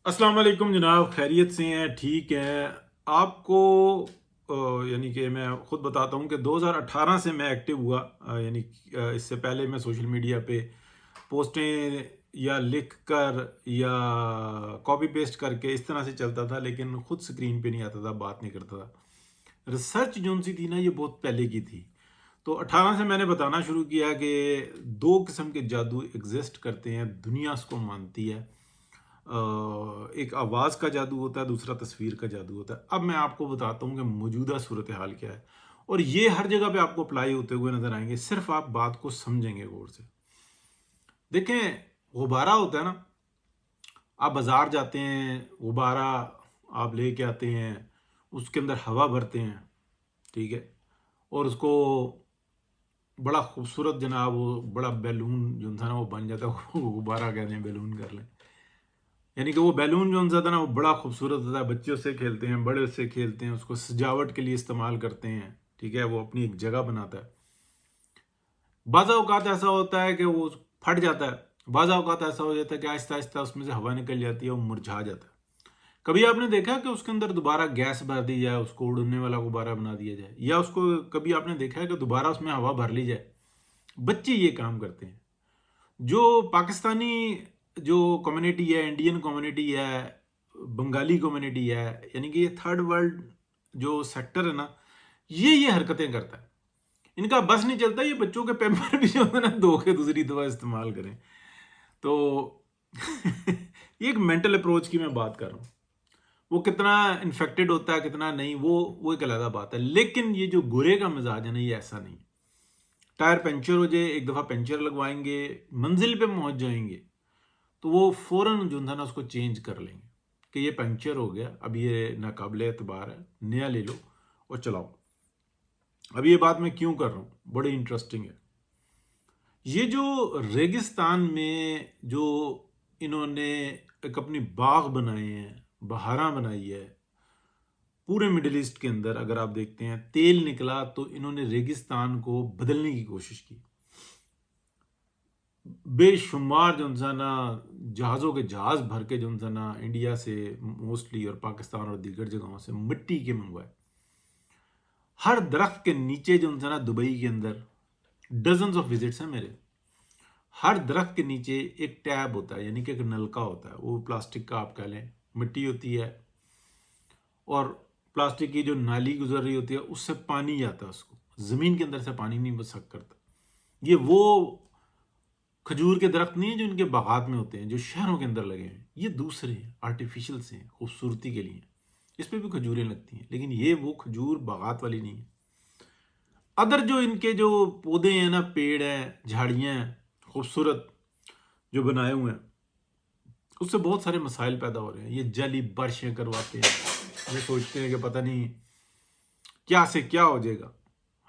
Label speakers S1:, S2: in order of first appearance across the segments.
S1: अस्सलाम वालेकुम जनाब, खैरियत से हैं? ठीक हैं? आपको यानी कि मैं ख़ुद बताता हूँ कि 2018 से मैं एक्टिव हुआ, यानी इससे पहले मैं सोशल मीडिया पे पोस्टें या लिख कर या कॉपी पेस्ट करके इस तरह से चलता था, लेकिन ख़ुद स्क्रीन पे नहीं आता था, बात नहीं करता था। रिसर्च जो सी थी ना, ये बहुत पहले की थी। तो 18 से मैंने बताना शुरू किया कि 2 किस्म के जादू एग्ज़िस्ट करते हैं, दुनिया उसको मानती है। एक आवाज़ का जादू होता है, दूसरा तस्वीर का जादू होता है। अब मैं आपको बताता हूँ कि मौजूदा सूरत हाल क्या है, और ये हर जगह पे आपको अप्लाई होते हुए नज़र आएँगे, सिर्फ़ आप बात को समझेंगे गौर से। देखें, गुब्बारा होता है ना, आप बाज़ार जाते हैं, गुब्बारा आप लेके आते हैं, उसके अंदर हवा भरते हैं, ठीक है? और उसको बड़ा खूबसूरत जनाब वो बड़ा बैलून जो था ना वो बन जाता है, वो गुब्बारा कहते हैं, बैलून कर लें। यानी कि वो बैलून जो था ना वो बड़ा खूबसूरत होता है, बच्चे उससे खेलते हैं, बड़े उससे खेलते हैं, उसको सजावट के लिए इस्तेमाल करते हैं, ठीक है? वो अपनी एक जगह बनाता है। बाज़ औक़ात ऐसा होता है कि वो फट जाता है, बाज़ औक़ात ऐसा हो जाता है कि आहिस्ता-आहिस्ता उसमें से हवा निकल जाती है, वो मुरझा जाता है। कभी आपने देखा है कि उसके अंदर दोबारा गैस भर दी जाए, उसको उड़ने वाला गुब्बारा बना दिया जाए, या उसको कभी आपने देखा है कि दोबारा उसमें हवा भर ली जाए? बच्चे ये काम करते हैं। जो पाकिस्तानी जो कम्युनिटी है, इंडियन कम्युनिटी है, बंगाली कम्युनिटी है, यानी कि ये थर्ड वर्ल्ड जो सेक्टर है ना, ये हरकतें करता है। इनका बस नहीं चलता, ये बच्चों के पैम्पर भी जो है ना धो के दूसरी दफ़ा इस्तेमाल करें। तो ये एक मेंटल अप्रोच की मैं बात कर रहा हूँ। वो कितना इन्फेक्टेड होता है, कितना नहीं, वो एक अलग बात है। लेकिन ये जो गुरे का मिज़ाज है ना, ये ऐसा नहीं। टायर पंचर हो जाए, एक दफ़ा पंचर लगवाएँगे, मंज़िल पे पहुँच जाएँगे, तो वो फ़ौरन जो था ना उसको चेंज कर लेंगे कि ये पंक्चर हो गया, अब ये नाकाबिले एतबार है, नया ले लो और चलाओ। अब ये बात मैं क्यों कर रहा हूँ, बड़ी इंटरेस्टिंग है। ये जो रेगिस्तान में जो इन्होंने एक अपनी बाग बनाए हैं, बहारा बनाई है, पूरे मिडिल ईस्ट के अंदर अगर आप देखते हैं तेल निकला तो इन्होंने रेगिस्तान को बदलने की कोशिश की। बेशुमार जो है ना जहाज़ों के जहाज़ भर के जो है ना इंडिया से मोस्टली और पाकिस्तान और दीगर जगहों से मिट्टी के मंगवाए। हर दरख्त के नीचे जो है ना दुबई के अंदर डजन्स ऑफ विजिट्स हैं मेरे। हर दरख्त के नीचे एक टैब होता है, यानी कि एक नलका होता है, वो प्लास्टिक का आप कह लें, मिट्टी होती है और प्लास्टिक की जो नाली गुजर रही होती है उससे पानी जाता है, उसको ज़मीन के अंदर से पानी नहीं बसक करता। ये वो खजूर के दरख्त नहीं है जो इनके बागात में होते हैं, जो शहरों के अंदर लगे हैं, ये दूसरे हैं, आर्टिफिशियल से हैं, खूबसूरती के लिए। इस पे भी खजूरें लगती हैं, लेकिन ये वो खजूर बागात वाली नहीं है। अदर जो इनके जो पौधे हैं ना, पेड़ हैं, झाड़ियाँ हैं, खूबसूरत जो बनाए हुए हैं, उससे बहुत सारे मसाइल पैदा हो रहे हैं। ये जली बारिशें करवाते हैं, ये सोचते हैं कि पता नहीं क्या से क्या हो जाएगा।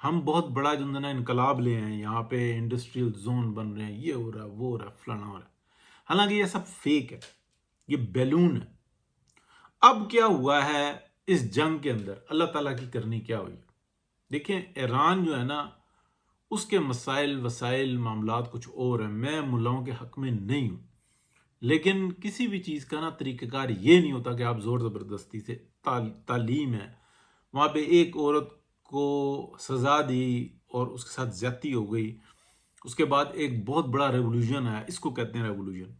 S1: हम बहुत बड़ा जो है ना इनकलाब ले आए हैं, यहाँ पे इंडस्ट्रियल जोन बन रहे हैं, ये हो रहा है, वो हो रहा है, फलाना हो रहा है। हालांकि ये सब फेक है, ये बैलून है। अब क्या हुआ है इस जंग के अंदर, अल्लाह ताला की करनी क्या हुई? देखें, ईरान जो है ना उसके मसाइल वसाइल मामलात कुछ और हैं। मैं मुल्लाओं के हक में नहीं हूँ, लेकिन किसी भी चीज़ का ना तरीक़ाकार ये नहीं होता कि आप ज़ोर ज़बरदस्ती से तालीम है, वहाँ पे एक औरत को सज़ा दी और उसके साथ ज़्यादती हो गई, उसके बाद एक बहुत बड़ा रेवोल्यूशन आया, इसको कहते हैं रेवोल्यूशन,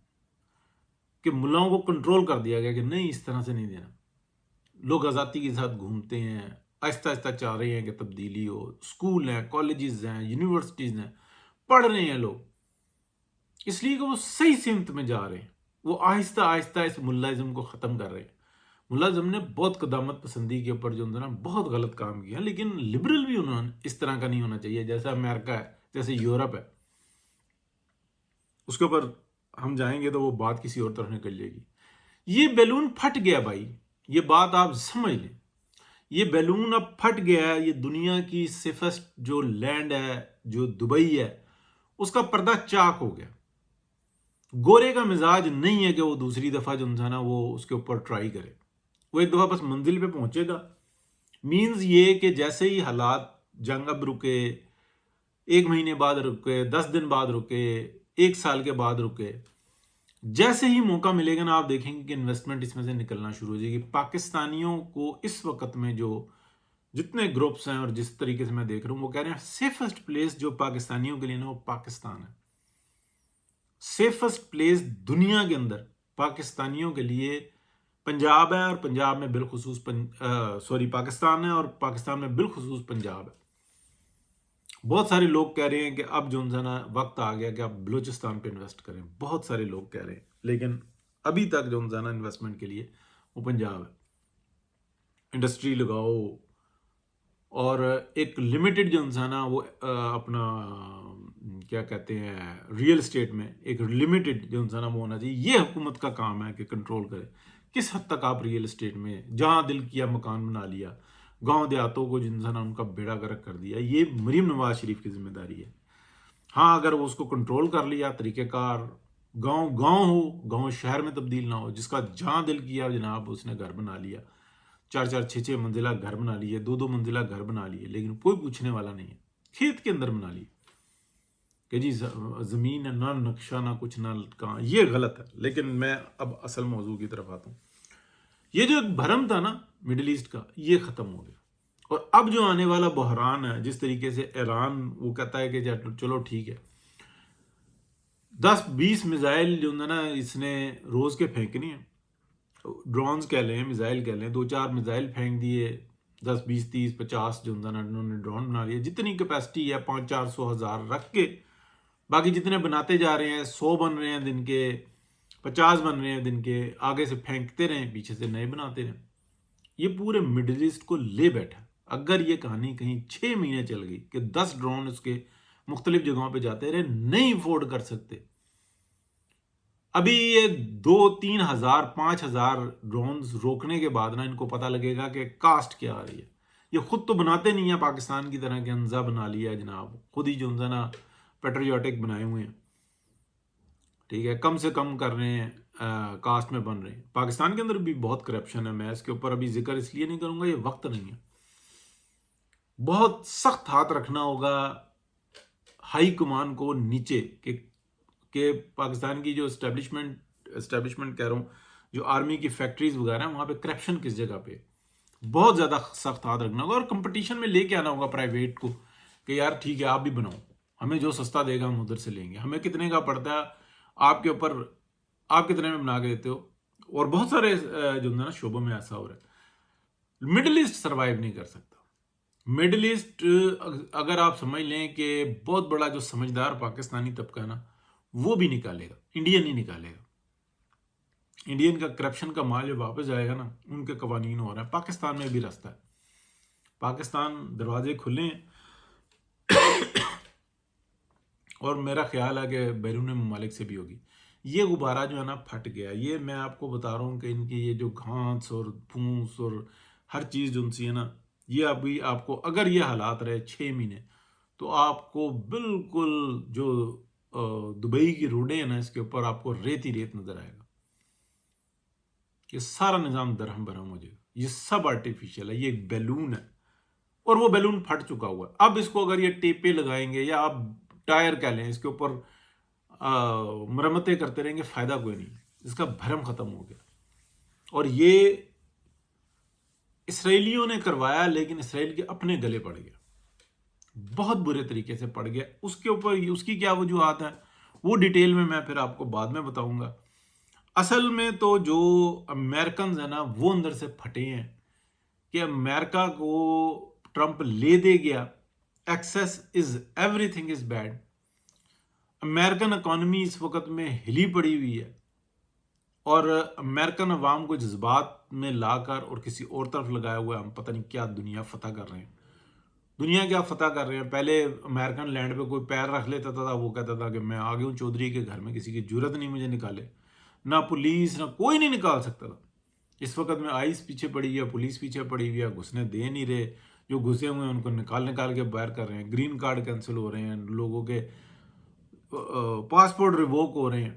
S1: कि मुल्लाओं को कंट्रोल कर दिया गया कि नहीं, इस तरह से नहीं देना। लोग आज़ादी के साथ घूमते हैं, आहिस्ता-आहिस्ता चाह रहे हैं कि तब्दीली हो। स्कूल हैं, कॉलेजेस हैं, यूनिवर्सिटीज़ हैं, पढ़ रहे हैं लोग, इसलिए कि वो सही सिमत में जा रहे हैं। वो आहिस्ता-आहिस्ता इस मुल्लाइज़्म को ख़त्म कर रहे हैं। मुल्लाइज़्म ने बहुत क़दामत पसंदी के ऊपर जो है ना बहुत गलत काम किया, लेकिन लिबरल भी उन्होंने इस तरह का नहीं होना चाहिए, जैसा अमेरिका है, जैसे यूरोप है। उसके ऊपर हम जाएँगे तो वो बात किसी और तरफ निकल जाएगी। ये बैलून फट गया भाई, ये बात आप समझ लें। ये बैलून अब फट गया है, ये दुनिया की सेफेस्ट जो लैंड है, जो दुबई है, उसका पर्दा चाक हो गया। गोरे का मिजाज नहीं है कि वो दूसरी दफ़ा जो है ना वो उसके ऊपर ट्राई करे। वो एक दफ़ा बस मंजिल पे पहुंचेगा। मीन्स ये कि जैसे ही हालात जंग अब रुके, 1 महीने बाद रुके, 10 दिन बाद रुके, 1 साल के बाद रुके, جیسے ہی موقع ملے گا نا آپ دیکھیں گے کہ انویسٹمنٹ اس میں سے نکلنا شروع ہو جائے گی. پاکستانیوں کو اس وقت میں جو جتنے گروپس ہیں اور جس طریقے سے میں دیکھ رہا ہوں وہ کہہ رہے ہیں سیفسٹ پلیس جو پاکستانیوں کے لیے نا وہ پاکستان ہے. سیفسٹ پلیس دنیا کے اندر پاکستانیوں کے لیے پنجاب ہے، اور پنجاب میں بالخصوص پاکستان ہے، اور پاکستان میں بالخصوص پنجاب ہے. بہت سارے لوگ کہہ رہے ہیں کہ اب جو نا وقت آ گیا کہ آپ بلوچستان پہ انویسٹ کریں. بہت سارے لوگ کہہ رہے ہیں، لیکن ابھی تک جو نا انویسٹمنٹ کے لیے وہ پنجاب ہے. انڈسٹری لگاؤ، اور ایک لمیٹڈ جو نا وہ اپنا کیا کہتے ہیں ریئل اسٹیٹ میں ایک لمیٹڈ جو نا وہ ہونا چاہیے. یہ حکومت کا کام ہے کہ کنٹرول کرے کس حد تک آپ ریئل اسٹیٹ میں جہاں دل کیا مکان بنا لیا، گاؤں دیہاتوں کو جن نا ان کا بیڑا گرک کر دیا. یہ مریم نواز شریف کی ذمہ داری ہے. ہاں اگر وہ اس کو کنٹرول کر لیا، طریقہ کار گاؤں گاؤں ہو، گاؤں شہر میں تبدیل نہ ہو، جس کا جہاں دل کیا جناب اس نے گھر بنا لیا، 4 4 6 6 منزلہ گھر بنا لیے، 2 2 منزلہ گھر بنا لیے، لیکن کوئی پوچھنے والا نہیں ہے. کھیت کے اندر بنا لیے کہ جی زمین ہے، نہ نقشہ نہ کچھ نہ کہاں. یہ غلط ہے. لیکن میں اب اصل موضوع کی طرف آتا ہوں. یہ جو ایک بھرم تھا نا مڈل ایسٹ کا، یہ ختم ہو گیا. اور اب جو آنے والا بحران ہے، جس طریقے سے ایران وہ کہتا ہے کہ چلو ٹھیک ہے 10 20 میزائل جو نا اس نے روز کے پھینکنے ہیں، ڈرونز کہہ لیں، میزائل کہہ لیں، 2 4 میزائل پھینک دیے، 10 20 30 50 جو نا انہوں نے ڈرون بنا لیے. جتنی کیپیسٹی ہے 500 400 1000 رکھ کے باقی جتنے بناتے جا رہے ہیں، 100 بن رہے ہیں دن کے، 50 بن رہے ہیں دن کے، آگے سے پھینکتے رہیں، پیچھے سے نئے بناتے رہیں. یہ پورے مڈل ایسٹ کو لے بیٹھا. اگر یہ کہانی کہیں 6 مہینے چل گئی کہ 10 ڈرون اس کے مختلف جگہوں پہ جاتے رہے، نہیں افورڈ کر سکتے. ابھی یہ 2 3 ہزار 5 ہزار ڈرونز روکنے کے بعد نا ان کو پتہ لگے گا کہ کاسٹ کیا آ رہی ہے. یہ خود تو بناتے نہیں ہیں پاکستان کی طرح کہ انزا بنا لیا جناب، خود ہی جو نا پیٹریوٹک بنائے ہوئے ہیں. ٹھیک ہے، کم سے کم کر رہے ہیں، کاسٹ میں بن رہے ہیں. پاکستان کے اندر بھی بہت کرپشن ہے. میں اس کے اوپر ابھی ذکر اس لیے نہیں کروں گا، یہ وقت نہیں ہے. بہت سخت ہاتھ رکھنا ہوگا ہائی کمان کو نیچے کہ پاکستان کی جو اسٹیبلشمنٹ کہہ رہا ہوں، جو آرمی کی فیکٹریز وغیرہ ہیں وہاں پہ کرپشن کس جگہ پہ، بہت زیادہ سخت ہاتھ رکھنا ہوگا. اور کمپٹیشن میں لے کے آنا ہوگا پرائیویٹ کو کہ یار ٹھیک ہے آپ بھی بناؤ، ہمیں جو سستا دے گا ہم ادھر سے لیں گے. ہمیں کتنے کا پڑتا ہے آپ کے اوپر، آپ کتنے میں بنا کے دیتے ہو. اور بہت سارے جو نا شعبوں میں ایسا ہو رہا ہے. مڈل ایسٹ سروائیو نہیں کر سکتا. مڈل ایسٹ اگر آپ سمجھ لیں کہ بہت بڑا جو سمجھدار پاکستانی طبقہ ہے نا وہ بھی نکالے گا، انڈین نہیں نکالے گا. انڈین کا کرپشن کا مال جو واپس آئے گا نا، ان کے قوانین ہو رہا ہے. پاکستان میں بھی راستہ ہے، پاکستان دروازے کھلے ہیں. اور میرا خیال ہے کہ بیرون ممالک سے بھی ہوگی. یہ غبارہ جو ہے نا پھٹ گیا. یہ میں آپ کو بتا رہا ہوں کہ ان کی یہ جو گھانس اور پھونس اور ہر چیز جو ان سی ہے نا، یہ ابھی آپ کو اگر یہ حالات رہے 6 مہینے تو آپ کو بالکل جو دبئی کی روڈیں ہیں نا اس کے اوپر آپ کو ریت ہی ریت نظر آئے گا. یہ سارا نظام درہم برہم ہو جائے گا. یہ سب آرٹیفیشل ہے، یہ ایک بیلون ہے اور وہ بیلون پھٹ چکا ہوا ہے. اب اس کو اگر یہ ٹیپے لگائیں گے یا آپ ٹائر کہہ لیں، اس کے اوپر مرمتیں کرتے رہیں گے، فائدہ کوئی نہیں. اس کا بھرم ختم ہو گیا. اور یہ اسرائیلیوں نے کروایا، لیکن اسرائیل کے اپنے گلے پڑ گیا، بہت برے طریقے سے پڑ گیا. اس کے اوپر اس کی کیا وجوہات ہیں وہ ڈیٹیل میں پھر آپ کو بعد میں بتاؤں گا. اصل میں تو جو امریکنز ہیں نا وہ اندر سے پھٹے ہیں کہ امریکہ کو ٹرمپ لے دے گیا. Access is everything is bad. American economy اس وقت میں ہلی پڑی ہوئی ہے، اور امریکن عوام کو جذبات میں لا کر اور کسی اور طرف لگایا ہوا ہے. ہم پتہ نہیں کیا دنیا فتح کر رہے ہیں. دنیا کیا فتح کر رہے ہیں. پہلے امریکن لینڈ پہ کوئی پیر رکھ لیتا تھا، وہ کہتا تھا کہ میں آ گیا ہوں چودھری کے گھر میں، کسی کی جرت نہیں مجھے نکالے. نہ پولیس نہ کوئی نہیں نکال سکتا تھا. اس وقت میں آئس پیچھے پڑی ہوئی ہے، پولیس پیچھے پڑی ہوئی ہے، گھسنے دے نہیں رہے. جو گھسے ہوئے ہیں ان کو نکال کے باہر کر رہے ہیں. گرین کارڈ کینسل ہو رہے ہیں، لوگوں کے پاسپورٹ ریووک ہو رہے ہیں.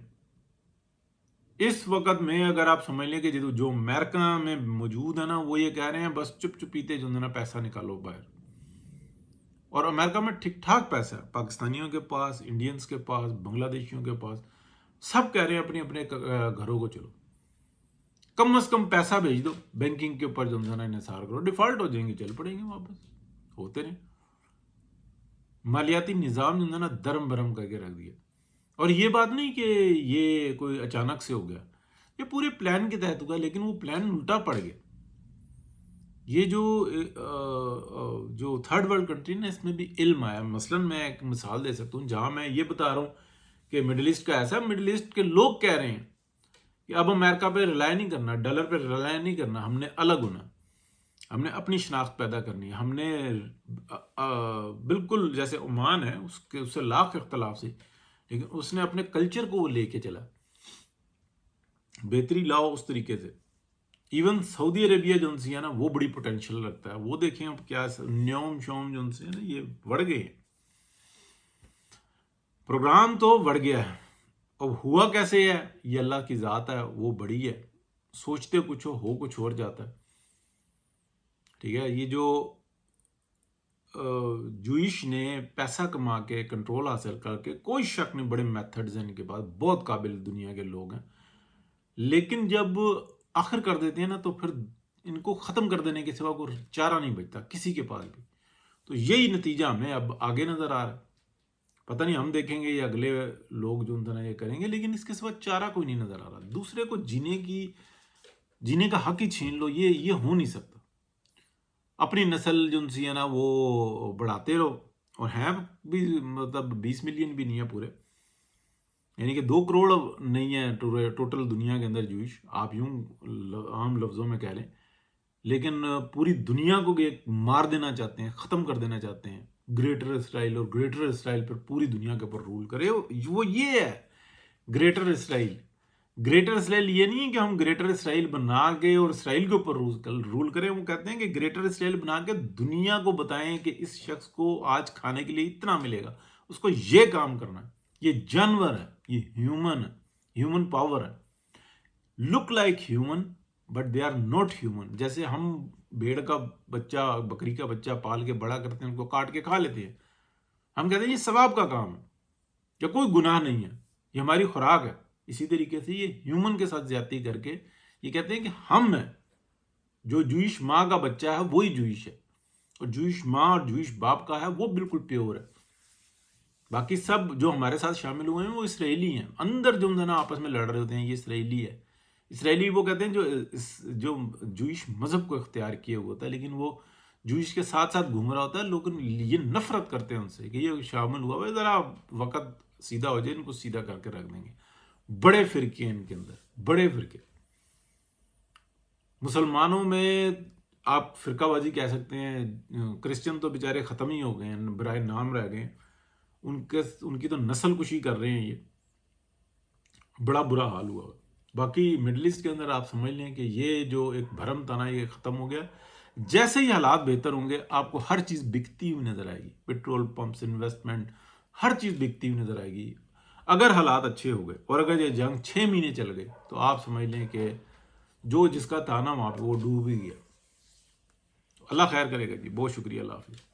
S1: اس وقت میں اگر آپ سمجھ لیں کہ جو امریکہ میں موجود ہے نا وہ یہ کہہ رہے ہیں بس چپ چپیتے جو نا پیسہ نکالو باہر. اور امریکہ میں ٹھیک ٹھاک پیسہ ہے پاکستانیوں کے پاس، انڈینز کے پاس، بنگلہ دیشیوں کے پاس. सब कह रहे हैं अपने अपने घरों को चलो, कम से कम पैसा भेज दो बैंकिंग के ऊपर, जो है ना इन्हिसार करो, डिफॉल्ट हो जाएंगे, चल पड़ेंगे वापस, होते रहे। मालियाती निज़ाम जो है ना दरम बरम करके रख दिया। और ये बात नहीं कि ये कोई अचानक से हो गया, ये पूरे प्लान के तहत हुआ, लेकिन वो प्लान उल्टा पड़ गया। ये जो थर्ड वर्ल्ड कंट्री ना, इसमें भी इल्म आया। मसलन मैं एक मिसाल दे सकता हूँ, जहाँ मैं ये बता रहा हूँ कि मिडिल ईस्ट का ऐसा, मिडिल ईस्ट के लोग कह रहे हैं कि अब अमेरिका पे रिलाय नहीं करना, डॉलर पे रिलाय नहीं करना, हमने अलग होना, हमने अपनी शनाख्त पैदा करनी है, हमने बिल्कुल जैसे ओमान है उससे लाख इख्तलाफ से, लेकिन उसने अपने कल्चर को वो लेके चला, बेहतरी लाओ उस तरीके से। इवन सऊदी अरेबिया जो है ना, वो बड़ी पोटेंशियल रखता है, वो देखें अब क्या न्योम शोम जो है ना, ये बढ़ गए हैं, प्रोग्राम तो बढ़ गया है। अब हुआ कैसे है, ये अल्लाह की ज़ात है, वो बड़ी है, सोचते कुछ हो कुछ और जाता है। ठीक है, ये जो जूइश ने पैसा कमा के कंट्रोल हासिल करके, कोई शक नहीं बड़े मेथड्स हैं इनके पास, बहुत काबिल दुनिया के लोग हैं, लेकिन जब आखिर कर देते हैं ना, तो फिर इनको ख़त्म कर देने के सिवा कोई चारा नहीं बचता किसी के पास भी। तो यही नतीजा हमें अब आगे नज़र आ रहा है। पता नहीं हम देखेंगे या अगले लोग जो उनका ये करेंगे, लेकिन इसके सिवा चारा कोई नहीं नज़र आ रहा। दूसरे को जीने का हक ही छीन लो, ये हो नहीं सकता। अपनी नस्ल जो उनसी है ना, वो बढ़ाते रहो, और हैं भी मतलब 20 मिलियन भी नहीं है पूरे, यानी कि 2 करोड़ नहीं है टोटल दुनिया के अंदर जूइश, आप यूं आम लफ्ज़ों में कह लें, लेकिन पूरी दुनिया को एक मार देना चाहते हैं, ख़त्म कर देना चाहते हैं। ग्रेटर इसराइल, और ग्रेटर इसराइल पर पूरी दुनिया के ऊपर रूल करे, वो ये है ग्रेटर इसराइल। ग्रेटर इसराइल ये नहीं है कि हम ग्रेटर इसराइल बना के और इसराइल के ऊपर रूल करें, वो कहते हैं कि ग्रेटर इसराइल बना के दुनिया को बताएं कि इस शख्स को आज खाने के लिए इतना मिलेगा, उसको ये काम करना है, ये जानवर है, ये ह्यूमन है, ह्यूमन पावर है, look like human but they are not human. जैसे हम भेड़ का बच्चा, बकरी का बच्चा पाल के बड़ा करते हैं, उनको काट के खा लेते हैं, हम कहते हैं ये सवाब का काम है, या कोई गुनाह नहीं है, ये हमारी खुराक है। इसी तरीके से ये ह्यूमन के साथ ज्यादती करके ये कहते हैं कि हम हैं, जो जूइश माँ का बच्चा है वही जूइश है, और जूइश माँ और जूइश बाप का है वो बिल्कुल प्योर है। बाकी सब जो हमारे साथ शामिल हुए हैं वो इसराइली हैं, अंदर जो है ना आपस में लड़ रहे होते हैं, ये इसराइली है। इसराइली वो कहते हैं जो जूइश मजहब को इख्तियार किए हुआ होता है, लेकिन वो जूइश के साथ साथ घूम रहा होता है, लोग ये नफरत करते हैं उनसे कि ये शामिल हुआ है, ज़रा वक़्त सीधा हो जाए, इनको सीधा करके रख देंगे। बड़े फिरके हैं इनके अंदर, बड़े फिरके। मुसलमानों में आप फिरकाबाजी कह सकते हैं, क्रिश्चियन तो बेचारे ख़त्म ही हो गए हैं, बराए नाम रह गए, उनकी तो नस्ल कुशी कर रहे हैं, ये बड़ा बुरा हाल हुआ। बाकी मिडल ईस्ट के अंदर आप समझ लें कि ये जो एक भरम था ना, ये ख़त्म हो गया। जैसे ही हालात बेहतर होंगे, आपको हर चीज़ बिकती हुई नज़र आएगी, पेट्रोल पंप्स, इन्वेस्टमेंट, हर चीज़ बिकती हुई नज़र आएगी, अगर हालात अच्छे हो गए। और अगर ये जंग 6 महीने चल गए, तो आप समझ लें कि जो जिसका था ना वहाँ पे, वो डूब ही गया। अल्लाह खैर करेगा जी। बहुत शुक्रिया, अल्लाह हाफिज़।